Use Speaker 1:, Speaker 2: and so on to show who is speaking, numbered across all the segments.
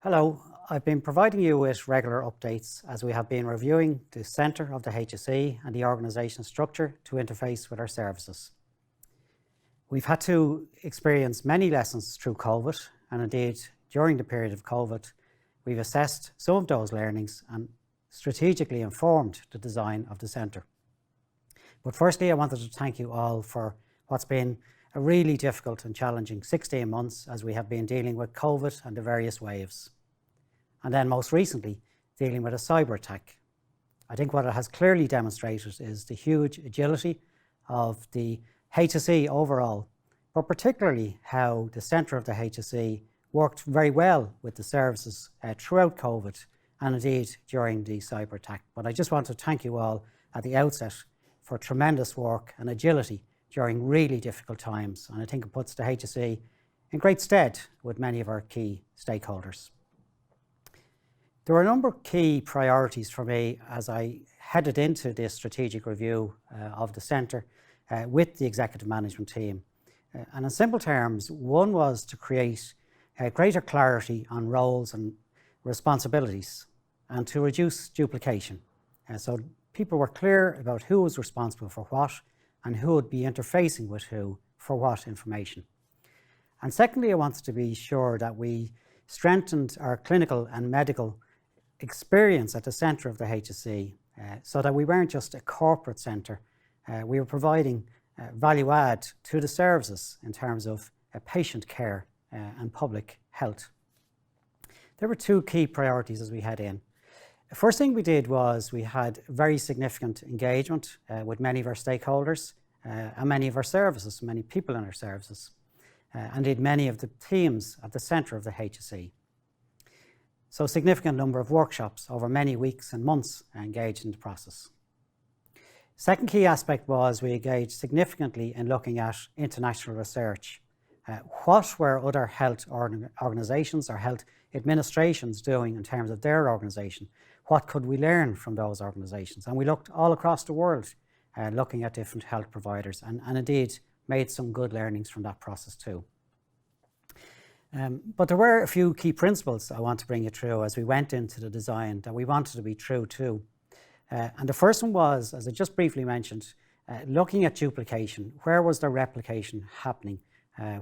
Speaker 1: Hello, I've been providing you with regular updates as we have been reviewing the centre of the HSE and the organisation structure to interface with our services. We've had to experience many lessons through COVID, and indeed during the period of COVID, we've assessed some of those learnings and strategically informed the design of the centre. But firstly, I wanted to thank you all for what's been a really difficult and challenging 16 months as we have been dealing with COVID and the various waves. And then most recently, dealing with a cyber attack. I think what it has clearly demonstrated is the huge agility of the HSE overall, but particularly how the centre of the HSE worked very well with the services throughout COVID and indeed during the cyber attack. But I just want to thank you all at the outset for tremendous work and agility during really difficult times. And I think it puts the HSE in great stead with many of our key stakeholders. There were a number of key priorities for me as I headed into this strategic review of the centre with the executive management team. And in simple terms, one was to create greater clarity on roles and responsibilities and to reduce duplication. So people were clear about who was responsible for what and who would be interfacing with who for what information. And secondly, I wanted to be sure that we strengthened our clinical and medical experience at the centre of the HSE so that we weren't just a corporate centre, we were providing value add to the services in terms of patient care and public health. There were two key priorities as we head in. The first thing we did was we had very significant engagement with many of our stakeholders and many of our services, many people in our services, and indeed many of the teams at the centre of the HSE. So a significant number of workshops over many weeks and months engaged in the process. Second key aspect was we engaged significantly in looking at international research. What were other health organisations or health administrations doing in terms of their organisation? What could we learn from those organisations? And we looked all across the world looking at different health providers and indeed made some good learnings from that process too. But there were a few key principles I want to bring you through as we went into the design that we wanted to be true to. And the first one was, as I just briefly mentioned, looking at duplication. Where was the replication happening?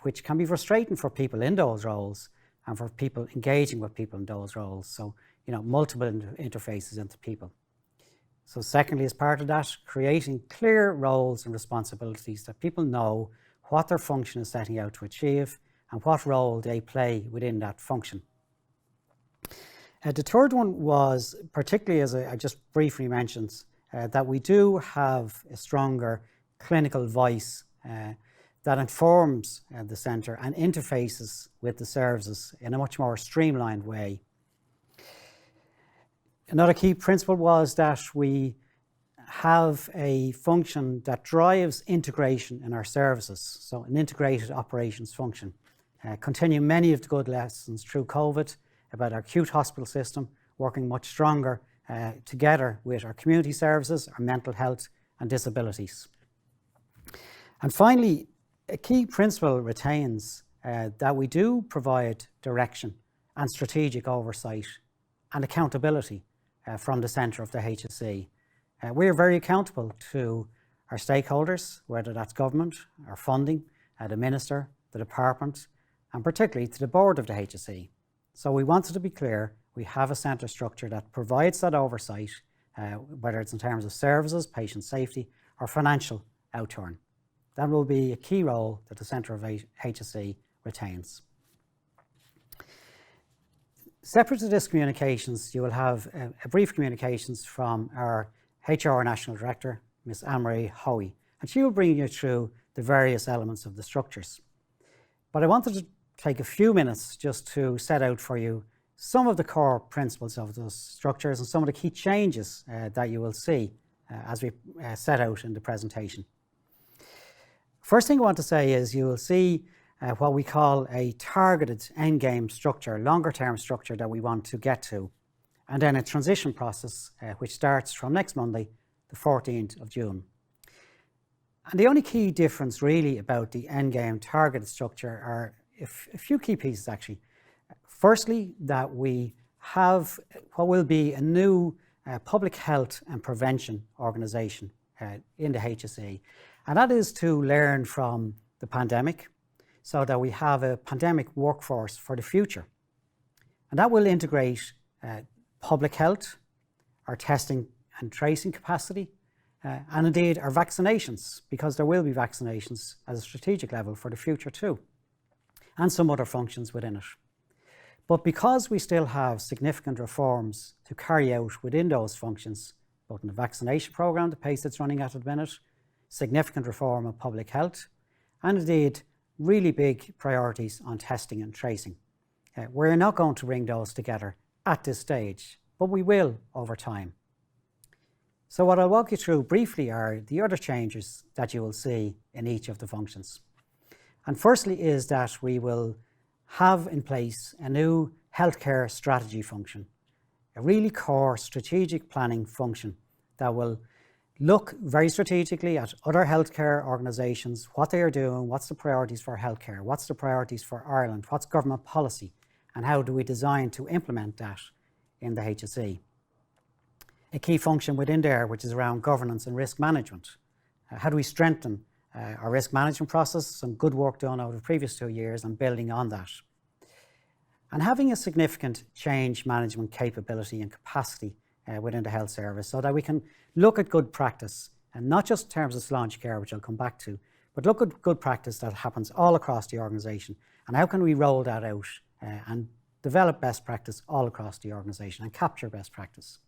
Speaker 1: Which can be frustrating for people in those roles and for people engaging with people in those roles. So, multiple interfaces into people. So secondly, as part of that, creating clear roles and responsibilities that people know what their function is setting out to achieve and what role they play within that function. The third one was, particularly as I just briefly mentioned, that we do have a stronger clinical voice that informs the centre and interfaces with the services in a much more streamlined way. Another key principle was that we have a function that drives integration in our services, so an integrated operations function. Continue many of the good lessons through COVID about our acute hospital system, working much stronger together with our community services, our mental health and disabilities. And finally, a key principle retains that we do provide direction and strategic oversight and accountability from the centre of the HSE. We are very accountable to our stakeholders, whether that's government, our funding, the Minister, the Department, and particularly to the board of the HSE. So we wanted to be clear, we have a centre structure that provides that oversight, whether it's in terms of services, patient safety, or financial outturn. That will be a key role that the centre of HSE retains. Separate to this communications, you will have a brief communications from our HR National Director, Ms. Anne-Marie Hoey, and she will bring you through the various elements of the structures. But I wanted to take a few minutes just to set out for you some of the core principles of those structures and some of the key changes that you will see as we set out in the presentation. First thing I want to say is you will see what we call a targeted endgame structure, longer term structure that we want to get to, and then a transition process which starts from next Monday, the 14th of June. And the only key difference really about the endgame targeted structure are a few key pieces actually. Firstly, that we have what will be a new public health and prevention organisation in the HSE, and that is to learn from the pandemic so that we have a pandemic workforce for the future. And that will integrate public health, our testing and tracing capacity, and indeed our vaccinations, because there will be vaccinations at a strategic level for the future too, and some other functions within it. But because we still have significant reforms to carry out within those functions, both in the vaccination programme, the pace it's running at the minute, significant reform of public health, and indeed really big priorities on testing and tracing. We're not going to bring those together at this stage, but we will over time. So what I'll walk you through briefly are the other changes that you will see in each of the functions. And firstly is that we will have in place a new healthcare strategy function, a really core strategic planning function that will look very strategically at other healthcare organisations, what they are doing, what's the priorities for healthcare, what's the priorities for Ireland, what's government policy, and how do we design to implement that in the HSE. A key function within there, which is around governance and risk management. How do we strengthen our risk management process? Some good work done over the previous 2 years and building on that. And having a significant change management capability and capacity within the health service so that we can look at good practice, and not just in terms of Sláinte care, which I'll come back to, but look at good practice that happens all across the organisation, and how can we roll that out and develop best practice all across the organisation and capture best practice.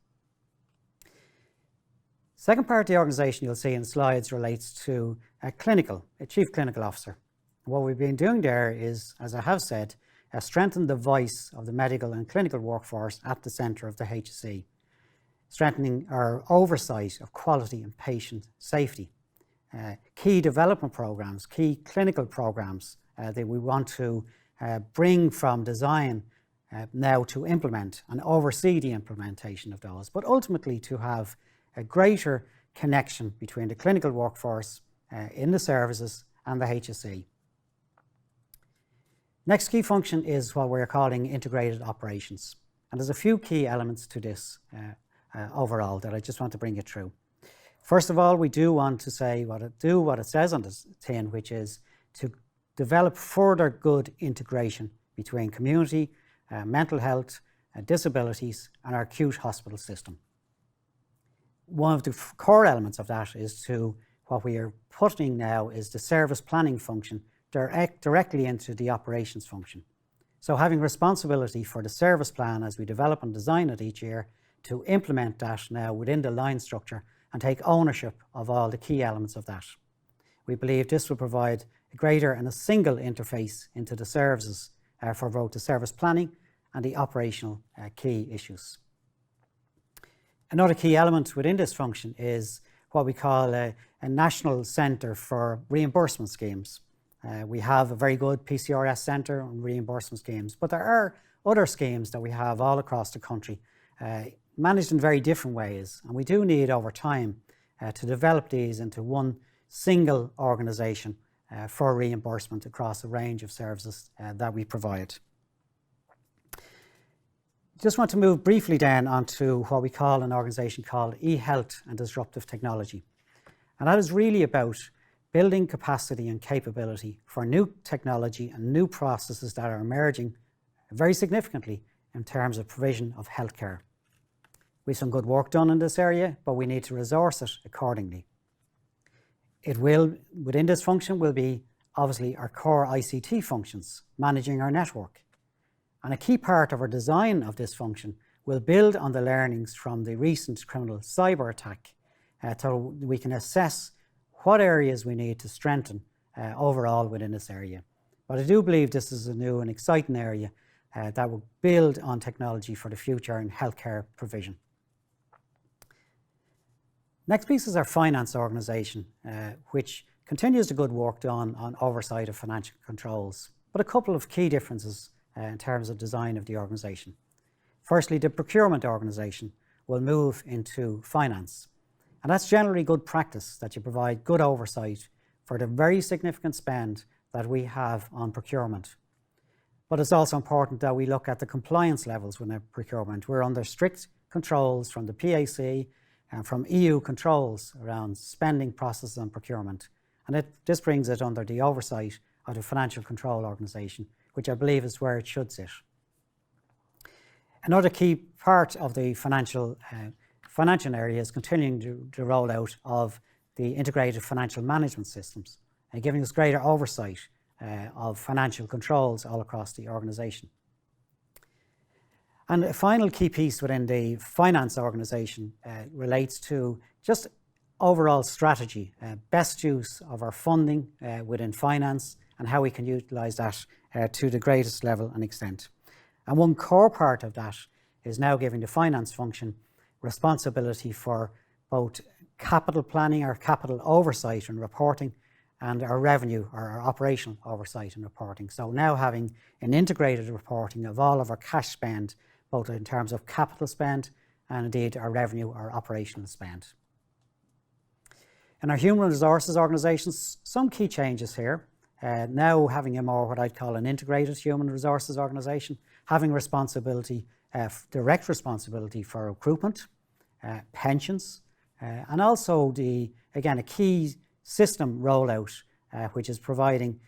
Speaker 1: Second part of the organisation you'll see in slides relates to a chief clinical officer. What we've been doing there is, as I have said, strengthen the voice of the medical and clinical workforce at the centre of the HSE, strengthening our oversight of quality and patient safety, key development programmes, key clinical programmes that we want to bring from design now to implement and oversee the implementation of those, but ultimately to have a greater connection between the clinical workforce in the services and the HSE. Next key function is what we're calling integrated operations. And there's a few key elements to this overall that I just want to bring you through. First of all, we do want to say what it says on the tin, which is to develop further good integration between community, mental health, disabilities, and our acute hospital system. One of the core elements of that is to what we are putting now is the service planning function directly into the operations function. So having responsibility for the service plan as we develop and design it each year, to implement that now within the line structure and take ownership of all the key elements of that. We believe this will provide a greater and a single interface into the services for both the service planning and the operational key issues. Another key element within this function is what we call a national centre for reimbursement schemes. We have a very good PCRS centre on reimbursement schemes, but there are other schemes that we have all across the country, managed in very different ways, and we do need over time to develop these into one single organisation for reimbursement across a range of services that we provide. Just want to move briefly then onto what we call an organisation called e-health and disruptive technology. And that is really about building capacity and capability for new technology and new processes that are emerging very significantly in terms of provision of healthcare. We have some good work done in this area, but we need to resource it accordingly. It will, within this function, will be obviously our core ICT functions, managing our network. And a key part of our design of this function will build on the learnings from the recent criminal cyber attack so we can assess what areas we need to strengthen overall within this area. But I do believe this is a new and exciting area that will build on technology for the future in healthcare provision. Next piece is our finance organisation, which continues the good work done on oversight of financial controls, but a couple of key differences in terms of design of the organisation. Firstly, the procurement organisation will move into finance. And that's generally good practice, that you provide good oversight for the very significant spend that we have on procurement. But it's also important that we look at the compliance levels within procurement. We're under strict controls from the PAC and from EU controls around spending processes and procurement. And this brings it under the oversight of the Financial Control Organisation, which I believe is where it should sit. Another key part of the financial area is continuing the rollout of the integrated financial management systems, giving us greater oversight of financial controls all across the organisation. And a final key piece within the finance organisation relates to just overall strategy, best use of our funding within finance and how we can utilise that to the greatest level and extent. And one core part of that is now giving the finance function responsibility for both capital planning, our capital oversight and reporting, and our revenue, or our operational oversight and reporting. So now having an integrated reporting of all of our cash spend, both in terms of capital spend and indeed our revenue, our operational spend. In our human resources organisations, some key changes here. Now having a more what I'd call an integrated human resources organisation, having responsibility, direct responsibility for recruitment, pensions, and also a key system rollout, which is providing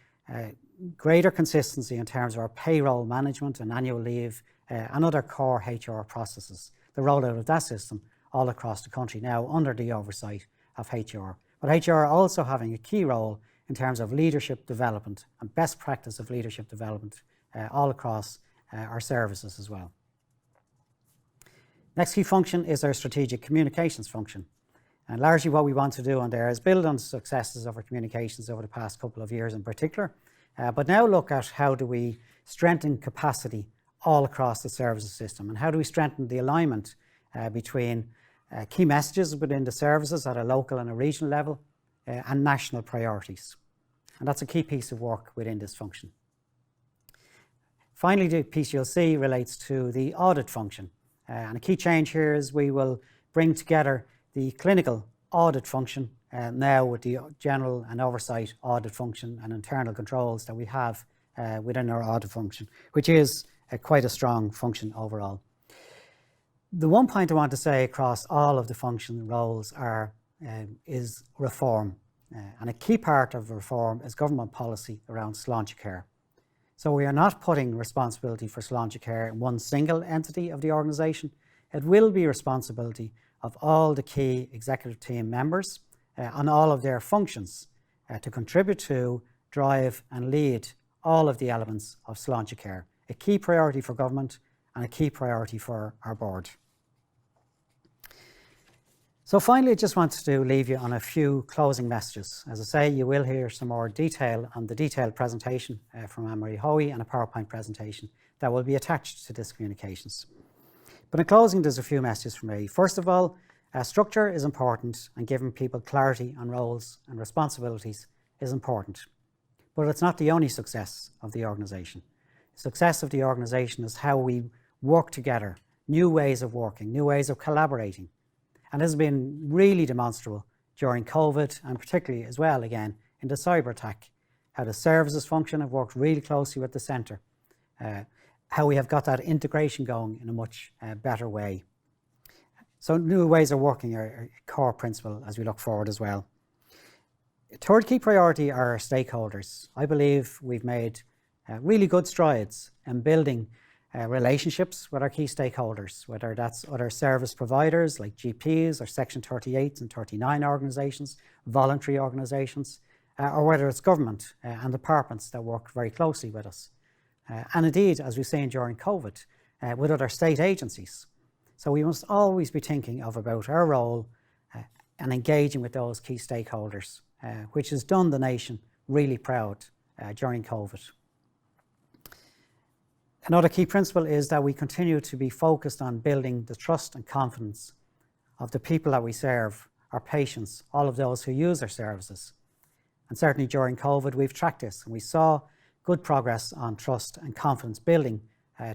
Speaker 1: greater consistency in terms of our payroll management and annual leave and other core HR processes. The rollout of that system all across the country now under the oversight of HR. But HR also having a key role in terms of leadership development and best practice of leadership development all across our services as well. Next key function is our strategic communications function. And largely what we want to do on there is build on the successes of our communications over the past couple of years in particular, but now look at how do we strengthen capacity all across the services system, and how do we strengthen the alignment between key messages within the services at a local and a regional level and national priorities. And that's a key piece of work within this function. Finally, the piece you'll see relates to the audit function. And a key change here is we will bring together the clinical audit function now with the general and oversight audit function and internal controls that we have within our audit function, which is quite a strong function overall. The one point I want to say across all of the function roles is reform. And a key part of reform is government policy around Sláinte Care. So we are not putting responsibility for Sláinte Care in one single entity of the organisation. It will be responsibility of all the key executive team members and all of their functions to contribute to, drive and lead all of the elements of Sláinte Care. A key priority for government and a key priority for our board. So finally, I just wanted to leave you on a few closing messages. As I say, you will hear some more detail on the detailed presentation from Anne-Marie Hoey and a PowerPoint presentation that will be attached to this communications. But in closing, there's a few messages from me. First of all, structure is important, and giving people clarity on roles and responsibilities is important. But it's not the only success of the organisation. The success of the organisation is how we work together, new ways of working, new ways of collaborating. And this has been really demonstrable during COVID, and particularly as well, again, in the cyber attack, how the services function have worked really closely with the centre, how we have got that integration going in a much better way. So new ways of working are a core principle as we look forward as well. Third key priority are our stakeholders. I believe we've made really good strides in building relationships with our key stakeholders, whether that's other service providers like GPs or Section 38 and 39 organisations, voluntary organisations, or whether it's government and departments that work very closely with us. And indeed, as we've seen during COVID, with other state agencies. So we must always be thinking about our role and engaging with those key stakeholders, which has done the nation really proud during COVID. Another key principle is that we continue to be focused on building the trust and confidence of the people that we serve, our patients, all of those who use our services. And certainly during COVID, we've tracked this, and we saw good progress on trust and confidence building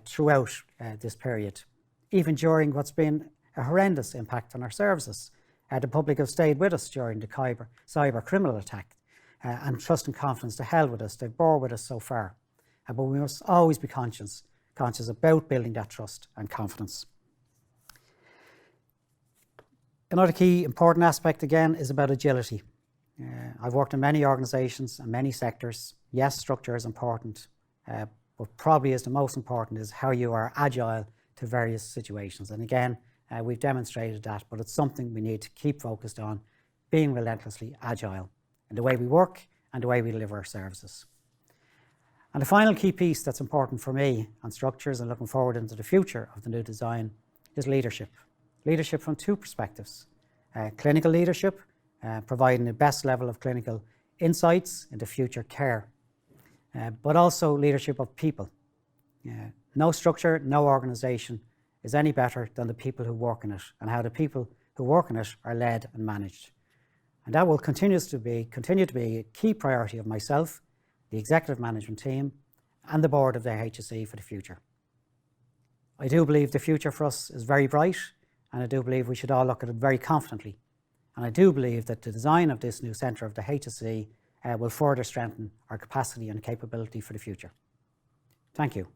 Speaker 1: throughout this period, even during what's been a horrendous impact on our services. The public have stayed with us during the cyber criminal attack, and trust and confidence they held with us, they bore with us so far. but we must always be conscious about building that trust and confidence. Another key important aspect again is about agility. I've worked in many organisations and many sectors. Yes, structure is important, but probably is the most important is how you are agile to various situations. And again, we've demonstrated that, but it's something we need to keep focused on, being relentlessly agile in the way we work and the way we deliver our services. And the final key piece that's important for me on structures and looking forward into the future of the new design is leadership. Leadership from two perspectives. Clinical leadership, providing the best level of clinical insights into future care, but also leadership of people. No structure, no organisation is any better than the people who work in it and how the people who work in it are led and managed. And that will continue to be a key priority of myself, the executive management team and the board of the HSE for the future. I do believe the future for us is very bright, and I do believe we should all look at it very confidently. And I do believe that the design of this new centre of the HSE will further strengthen our capacity and capability for the future. Thank you.